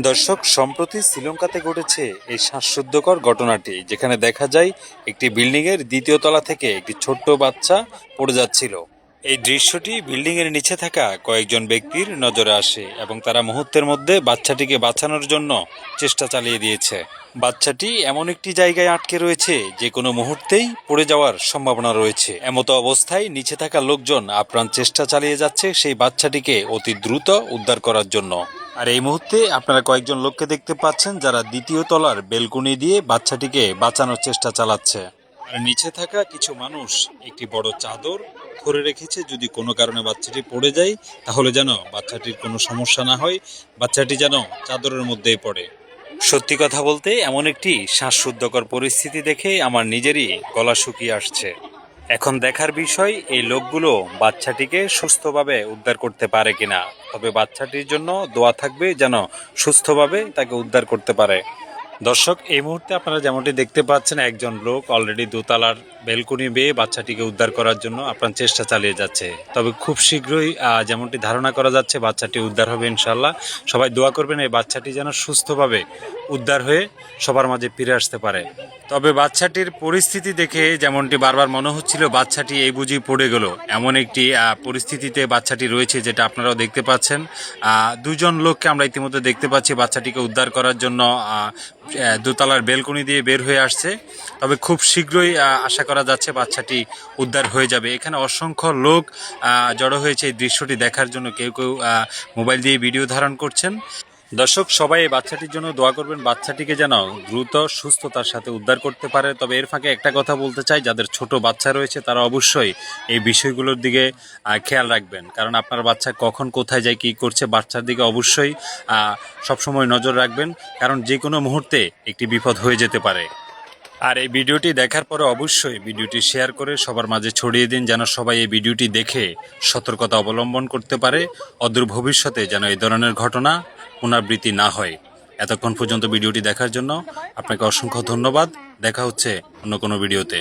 দর্শক, সম্প্রতি শ্রীলঙ্কাতে ঘটেছে এই শ্বাসরুদ্ধকর ঘটনাটি, যেখানে দেখা যায় একটি বিল্ডিংয়ের দ্বিতীয় তলা থেকে একটি ছোট্ট বাচ্চা পড়ে যাচ্ছিল। এই দৃশ্যটি বিল্ডিংয়ের নিচে থাকা কয়েকজন ব্যক্তির নজরে আসে এবং তারা মুহূর্তের মধ্যে বাচ্চাটিকে বাঁচানোর জন্য চেষ্টা চালিয়ে দিয়েছে। বাচ্চাটি এমন একটি জায়গায় আটকে রয়েছে যে কোনো মুহূর্তেই পড়ে যাওয়ার সম্ভাবনা রয়েছে। এমতো অবস্থায় নিচে থাকা লোকজন আপ্রাণ চেষ্টা চালিয়ে যাচ্ছে সেই বাচ্চাটিকে অতি দ্রুত উদ্ধার করার জন্য। আর এই মুহূর্তে আপনারা কয়েকজন লোককে দেখতে পাচ্ছেন যারা দ্বিতীয় তলার বেলকনি দিয়ে বাচ্চাটিকে বাঁচানোর চেষ্টা চালাচ্ছে। আর নিচে থাকা কিছু মানুষ একটি বড় চাদর ধরে রেখেছে, যদি কোনো কারণে বাচ্চাটি পড়ে যায় তাহলে যেন বাচ্চাটির কোনো সমস্যা না হয়, বাচ্চাটি যেন চাদরের মধ্যেই পড়ে। সত্যি কথা বলতে এমন একটি শ্বাসরুদ্ধকর পরিস্থিতি দেখে আমার নিজেরই গলা শুকিয়ে আসছে। এখন দেখার বিষয় এই লোকগুলো বাচ্চাটিকে সুস্থভাবে উদ্ধার করতে পারে কিনা। তবে বাচ্চাটির জন্য দোয়া থাকবে যেন সুস্থভাবে তাকে উদ্ধার করতে পারে। দর্শক, এই মুহূর্তে আপনারা যেমনটি দেখতে পাচ্ছেন, একজন লোক অলরেডি দোতলার বেলকনি বেয়ে বাচ্চাটিকে উদ্ধার করার জন্য আপনার চেষ্টা চালিয়ে যাচ্ছে। তবে খুব শীঘ্রই যেমনটি ধারণা করা যাচ্ছে বাচ্চাটি উদ্ধার হবে ইনশাল্লাহ। সবাই দোয়া করবেন এই বাচ্চাটি যেন সুস্থভাবে উদ্ধার হয়ে সবার মাঝে ফিরে আসতে পারে। তবে বাচ্চাটির পরিস্থিতি দেখে যেমনটি বারবার মনে হচ্ছিল বাচ্চাটি এই বুঝি পড়ে গেল, এমন একটি পরিস্থিতিতে বাচ্চাটি রয়েছে, যেটা আপনারাও দেখতে পাচ্ছেন। দুজন লোককে আমরা ইতিমধ্যে দেখতে পাচ্ছি বাচ্চাটিকে উদ্ধার করার জন্য দোতলার বেলকনি দিয়ে বের হয়ে আসছে। তবে খুব শীঘ্রই আশা করা যাচ্ছে বাচ্চাটি উদ্ধার হয়ে যাবে। এখানে অসংখ্য লোক জড়ো হয়েছে এই দৃশ্যটি দেখার জন্য। কেউ কেউ মোবাইল দিয়ে ভিডিও ধারণ করছেন। দর্শক, সবাই এই বাচ্চাটির জন্য দোয়া করবেন, বাচ্চাটিকে যেন দ্রুত সুস্থতার সাথে উদ্ধার করতে পারে। তবে এর ফাঁকে একটা কথা বলতে চাই, যাদের ছোট বাচ্চা রয়েছে তারা অবশ্যই এই বিষয়গুলোর দিকে খেয়াল রাখবেন, কারণ আপনার বাচ্চা কখন কোথায় যায়, কী করছে, বাচ্চার দিকে অবশ্যই সবসময় নজর রাখবেন, কারণ যে কোনো মুহূর্তে একটি বিপদ হয়ে যেতে পারে। আর এই ভিডিওটি দেখার পরে অবশ্যই ভিডিওটি শেয়ার করে সবার মাঝে ছড়িয়ে দিন, যেন সবাই এই ভিডিওটি দেখে সতর্কতা অবলম্বন করতে পারে, অদূর ভবিষ্যতে যেন এই ধরনের ঘটনা পুনরাবৃত্তি না হয়। এতক্ষণ পর্যন্ত ভিডিওটি দেখার জন্য আপনাকে অসংখ্য ধন্যবাদ। দেখা হচ্ছে অন্য কোনো ভিডিওতে।